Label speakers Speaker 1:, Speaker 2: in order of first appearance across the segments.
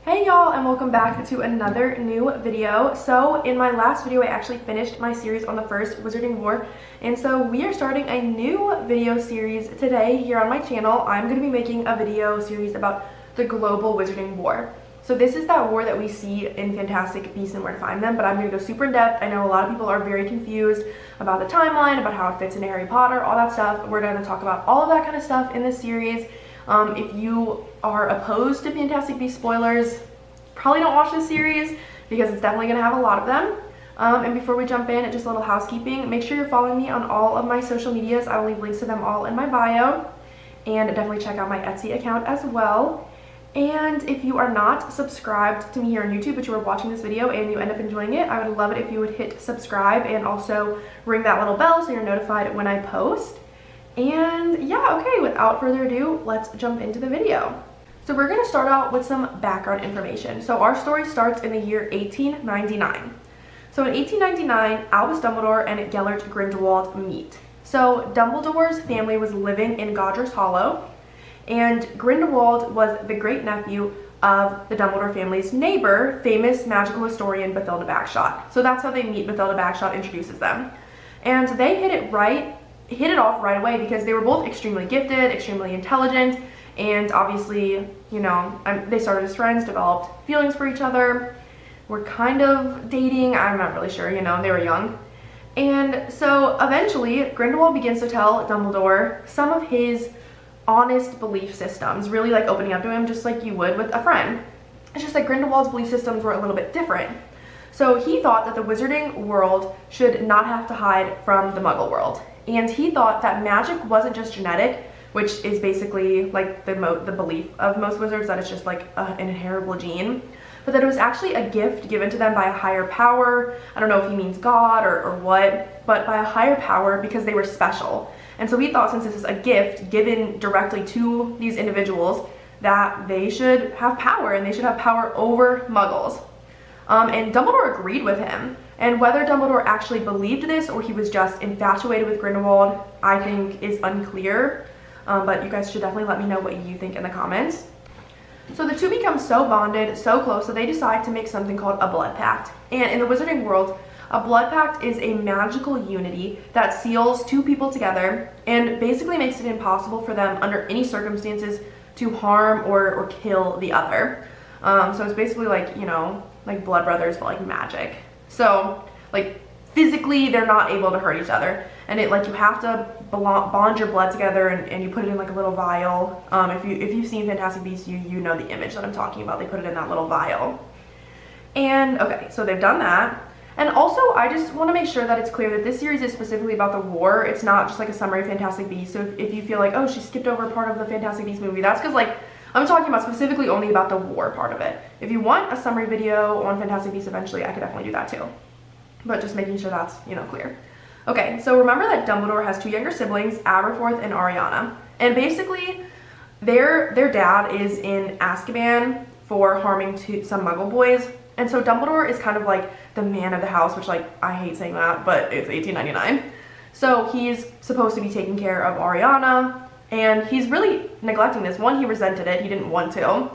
Speaker 1: Hey y'all, and welcome back to another new video. So in my last video I actually finished my series on the first Wizarding War, and so we are starting a new video series today here on my channel. I'm going to be making a video series about the global Wizarding War. So this is that war that we see in Fantastic Beasts and Where to Find Them, but I'm going to go super in depth. I know a lot of people are very confused about the timeline, about how it fits into Harry Potter, all that stuff. We're going to talk about all of that kind of stuff in this series. If you are opposed to Fantastic Beasts spoilers, probably don't watch this series because it's definitely going to have a lot of them. And before we jump in, just a little housekeeping. Make sure you're following me on all of my social medias. I will leave links to them all in my bio. And definitely check out my Etsy account as well. And if you are not subscribed to me here on YouTube, but you are watching this video and you end up enjoying it, I would love it if you would hit subscribe and also ring that little bell so you're notified when I post. And yeah, okay, without further ado, let's jump into the video. So we're going to start out with some background information. So our story starts in the year 1899. So in 1899, Albus Dumbledore and Gellert Grindelwald meet. So Dumbledore's family was living in Godric's Hollow, and Grindelwald was the great-nephew of the Dumbledore family's neighbor, famous magical historian Bathilda Bagshot. So that's how they meet. Bathilda Bagshot introduces them. And they hit it off right away because they were both extremely gifted, extremely intelligent, and obviously, you know, they started as friends, developed feelings for each other, were kind of dating, I'm not really sure, you know, they were young. And so eventually, Grindelwald begins to tell Dumbledore some of his honest belief systems, really like opening up to him just like you would with a friend. It's just like Grindelwald's belief systems were a little bit different. So he thought that the wizarding world should not have to hide from the Muggle world. And he thought that magic wasn't just genetic, which is basically like the belief of most wizards, that it's just like an inheritable gene, but that it was actually a gift given to them by a higher power. I don't know if he means God or what, but by a higher power because they were special. And so he thought, since this is a gift given directly to these individuals, that they should have power, and they should have power over Muggles. And Dumbledore agreed with him. And whether Dumbledore actually believed this or he was just infatuated with Grindelwald, I think is unclear. But you guys should definitely let me know what you think in the comments. So the two become so bonded, so close, that they decide to make something called a blood pact. And in the wizarding world, a blood pact is a magical unity that seals two people together and basically makes it impossible for them under any circumstances to harm or kill the other. So it's basically like, you know, like blood brothers, but like magic. So like physically they're not able to hurt each other, and it like you have to bond your blood together, and you put it in like a little vial. If you've seen Fantastic Beasts, you know the image that I'm talking about. They put it in that little vial. And okay, so they've done that. And also, I just want to make sure that it's clear that this series is specifically about the war. It's not just like a summary of Fantastic Beasts. So if you feel like, oh, she skipped over part of the Fantastic Beasts movie, that's because like I'm talking about specifically only about the war part of it. If you want a summary video on Fantastic Beasts eventually, I could definitely do that too. But just making sure that's, you know, clear. Okay, so remember that Dumbledore has two younger siblings, Aberforth and Ariana. And basically, their dad is in Azkaban for harming some Muggle boys. And so Dumbledore is kind of like the man of the house, which like, I hate saying that, but it's 1899. So he's supposed to be taking care of Ariana, and he's really neglecting this. One, he resented it, he didn't want to.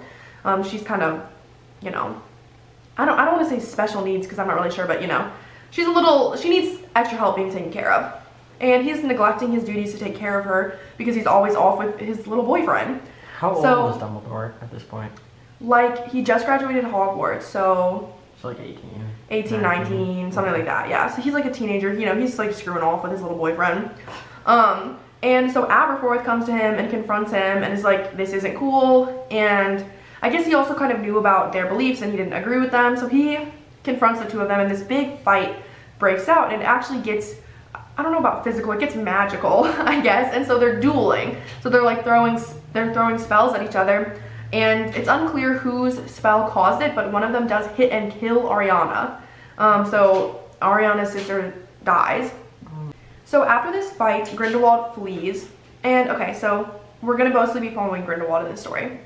Speaker 1: She's kind of, you know, I don't want to say special needs because I'm not really sure, but you know, she needs extra help being taken care of. And he's neglecting his duties to take care of her because he's always off with his little boyfriend.
Speaker 2: How old was Dumbledore at this point?
Speaker 1: Like, he just graduated Hogwarts, so
Speaker 2: like
Speaker 1: 18, 19, something like that, yeah. So he's like a teenager, you know, he's like screwing off with his little boyfriend. And so Aberforth comes to him and confronts him and is like, this isn't cool. And I guess he also kind of knew about their beliefs and he didn't agree with them, so he confronts the two of them, and this big fight breaks out, and it actually gets, I don't know about physical, it gets magical, I guess. And so they're dueling. So they're like throwing spells at each other, and it's unclear whose spell caused it, but one of them does hit and kill Ariana. So Ariana's sister dies. So after this fight, Grindelwald flees. And okay, so we're gonna mostly be following Grindelwald in this story.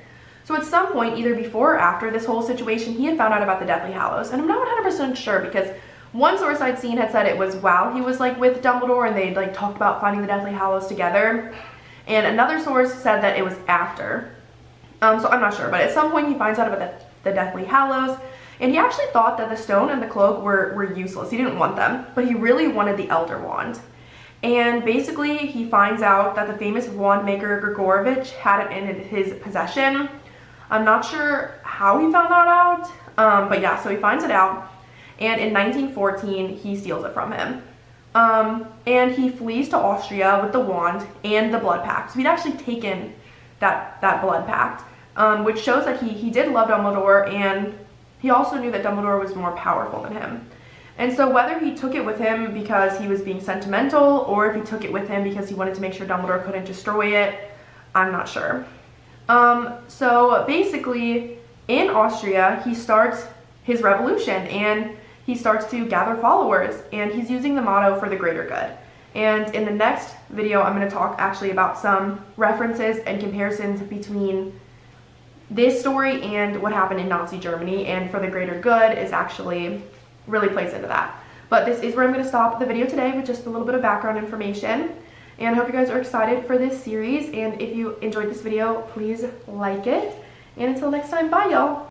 Speaker 1: So at some point, either before or after this whole situation, he had found out about the Deathly Hallows. And I'm not 100% sure because one source I'd seen had said it was while he was like with Dumbledore and they'd like talked about finding the Deathly Hallows together. And another source said that it was after. So I'm not sure, but at some point he finds out about the Deathly Hallows, and he actually thought that the stone and the cloak were useless. He didn't want them, but he really wanted the Elder Wand. And basically, he finds out that the famous wand maker Grigorovich had it in his possession. I'm not sure how he found that out, but yeah, so he finds it out, and in 1914, he steals it from him. And he flees to Austria with the wand and the blood pact. So he'd actually taken that blood pact, which shows that he did love Dumbledore, and he also knew that Dumbledore was more powerful than him. And so whether he took it with him because he was being sentimental, or if he took it with him because he wanted to make sure Dumbledore couldn't destroy it, I'm not sure. So basically, in Austria, he starts his revolution, and he starts to gather followers, and he's using the motto for the greater good. And in the next video, I'm going to talk actually about some references and comparisons between this story and what happened in Nazi Germany, and for the greater good is actually really plays into that. But this is where I'm going to stop the video today with just a little bit of background information, and I hope you guys are excited for this series, and if you enjoyed this video, please like it, and until next time, bye y'all.